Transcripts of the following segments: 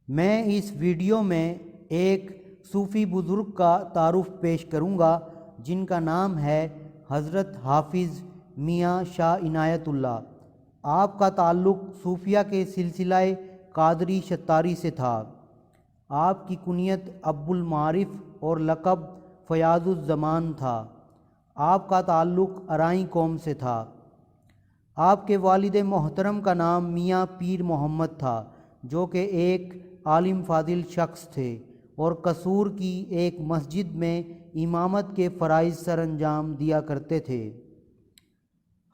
میں اس ویڈیو میں ایک صوفی بزرگ کا تعارف پیش کروں گا جن کا نام ہے حضرت حافظ میاں شاہ عنایت اللہ۔ آپ کا تعلق صوفیہ کے سلسلہ قادری شتاری سے تھا۔ آپ کی کنیت ابو المعارف اور لقب فیاض الزمان تھا۔ آپ کا تعلق ارائیں قوم سے تھا۔ آپ کے والد محترم کا نام میاں پیر محمد تھا جو کہ ایک عالم فاضل شخص تھے اور قصور کی ایک مسجد میں امامت کے فرائض سر انجام دیا کرتے تھے۔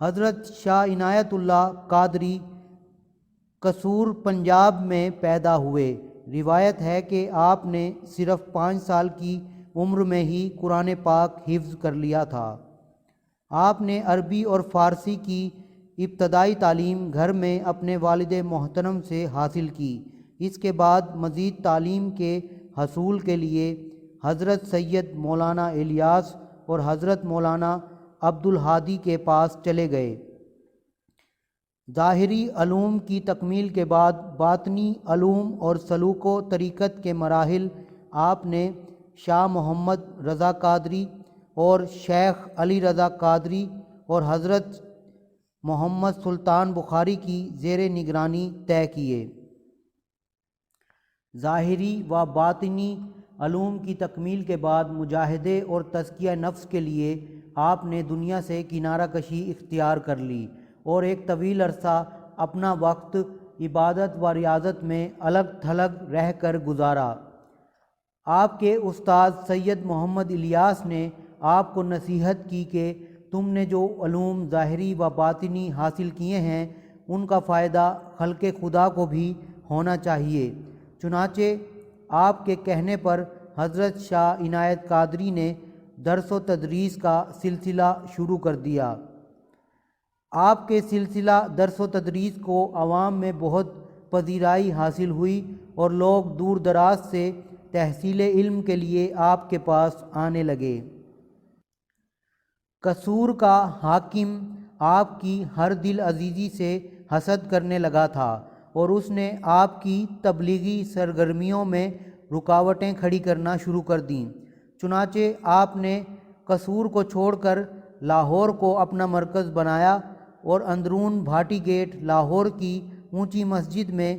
حضرت شاہ عنایت اللہ قادری قصور پنجاب میں پیدا ہوئے۔ روایت ہے کہ آپ نے صرف 5 سال کی عمر میں ہی قرآن پاک حفظ کر لیا تھا۔ آپ نے عربی اور فارسی کی ابتدائی تعلیم گھر میں اپنے والد محترم سے حاصل کی۔ اس کے بعد مزید تعلیم کے حصول کے لیے حضرت سید مولانا الیاس اور حضرت مولانا عبد الہادی کے پاس چلے گئے۔ ظاہری علوم کی تکمیل کے بعد باطنی علوم اور سلوک و طریقت کے مراحل آپ نے شاہ محمد رضا قادری اور شیخ علی رضا قادری اور حضرت محمد سلطان بخاری کی زیر نگرانی طے کیے۔ ظاہری و باطنی علوم کی تکمیل کے بعد مجاہدے اور تزکیہ نفس کے لیے آپ نے دنیا سے کنارہ کشی اختیار کر لی اور ایک طویل عرصہ اپنا وقت عبادت و ریاضت میں الگ تھلگ رہ کر گزارا۔ آپ کے استاد سید محمد الیاس نے آپ کو نصیحت کی کہ تم نے جو علوم ظاہری و باطنی حاصل کیے ہیں ان کا فائدہ خلق خدا کو بھی ہونا چاہیے۔ چنانچہ آپ کے کہنے پر حضرت شاہ عنایت قادری نے درس و تدریس کا سلسلہ شروع کر دیا۔ آپ کے سلسلہ درس و تدریس کو عوام میں بہت پذیرائی حاصل ہوئی اور لوگ دور دراز سے تحصیل علم کے لیے آپ کے پاس آنے لگے۔ قصور کا حاکم آپ کی ہر دل عزیزی سے حسد کرنے لگا تھا اور اس نے آپ کی تبلیغی سرگرمیوں میں رکاوٹیں کھڑی کرنا شروع کر دیں۔ چنانچہ آپ نے قصور کو چھوڑ کر لاہور کو اپنا مرکز بنایا اور اندرون بھاٹی گیٹ لاہور کی اونچی مسجد میں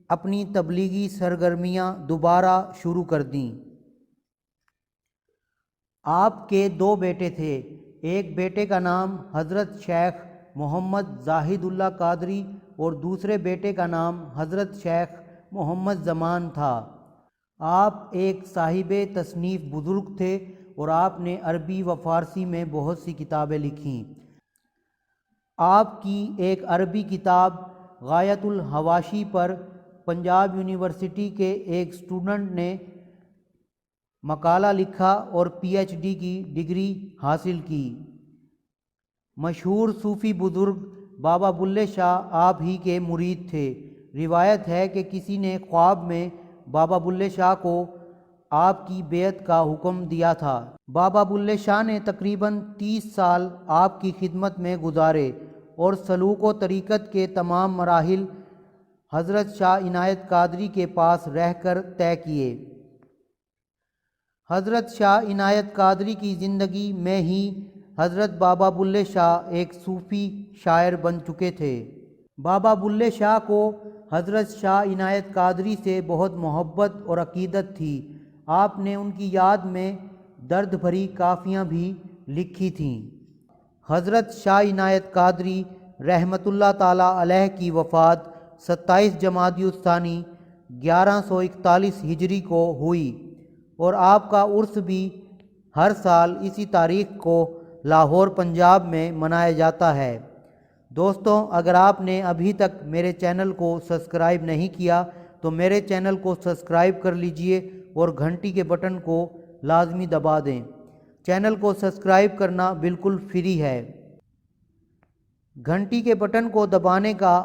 اپنی تبلیغی سرگرمیاں دوبارہ شروع کر دیں۔ آپ کے 2 بیٹے تھے۔ ایک بیٹے کا نام حضرت شیخ محمد زاہد اللہ قادری اور دوسرے بیٹے کا نام حضرت شیخ محمد زمان تھا۔ آپ ایک صاحب تصنیف بزرگ تھے اور آپ نے عربی و فارسی میں بہت سی کتابیں لکھیں۔ آپ کی ایک عربی کتاب غایۃ الحواشی پر پنجاب یونیورسٹی کے ایک اسٹوڈنٹ نے مقالہ لکھا اور PhD کی ڈگری حاصل کی۔ مشہور صوفی بزرگ بابا بلے شاہ آپ ہی کے مرید تھے۔ روایت ہے کہ کسی نے خواب میں بابا بلے شاہ کو آپ کی بیعت کا حکم دیا تھا۔ بابا بلے شاہ نے تقریباً 30 سال آپ کی خدمت میں گزارے اور سلوک و طریقت کے تمام مراحل حضرت شاہ عنایت قادری کے پاس رہ کر طے کیے۔ حضرت شاہ عنایت قادری کی زندگی میں ہی حضرت بابا بلے شاہ ایک صوفی شاعر بن چکے تھے۔ بابا بلے شاہ کو حضرت شاہ عنایت قادری سے بہت محبت اور عقیدت تھی۔ آپ نے ان کی یاد میں درد بھری کافیاں بھی لکھی تھیں۔ حضرت شاہ عنایت قادری رحمۃ اللہ تعالیٰ علیہ کی وفات 27 جمادی الثانی 1141 ہجری کو ہوئی اور آپ کا عرس بھی ہر سال اسی تاریخ کو لاہور پنجاب میں منایا جاتا ہے۔ دوستوں، اگر آپ نے ابھی تک میرے چینل کو سبسکرائب نہیں کیا تو میرے چینل کو سبسکرائب کر لیجئے اور گھنٹی کے بٹن کو لازمی دبا دیں۔ چینل کو سبسکرائب کرنا بالکل فری ہے۔ گھنٹی کے بٹن کو دبانے کا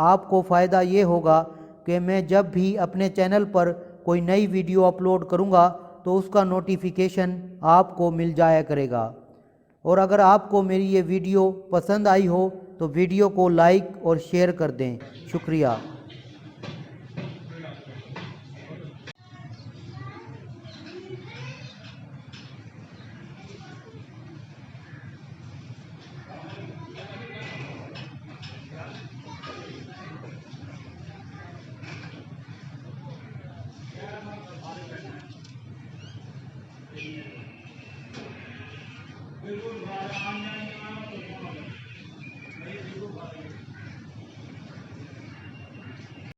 آپ کو فائدہ یہ ہوگا کہ میں جب بھی اپنے چینل پر کوئی نئی ویڈیو اپلوڈ کروں گا تو اس کا نوٹیفیکیشن آپ کو مل جایا کرے گا۔ اور اگر آپ کو میری یہ ویڈیو پسند آئی ہو تو ویڈیو کو لائک اور شیئر کر دیں۔ شکریہ۔ بالکل